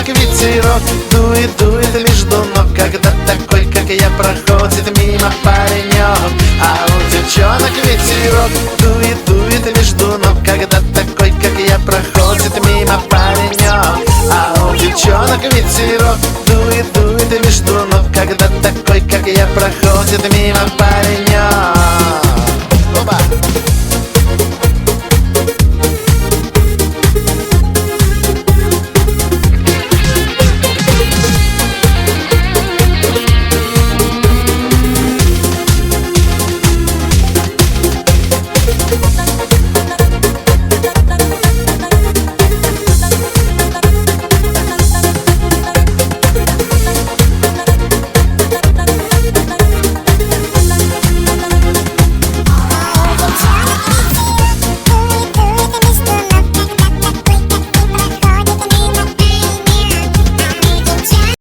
девчонок ветерок дует, дует между ног, когда такой, как я, проходит мимо паренек. А у девчонок ветерок дует, дует между ног, когда такой, как я, проходит мимо паренек. А у девчонок ветерок дует, дует между ног, когда такой, как я, проходит мимо паренек.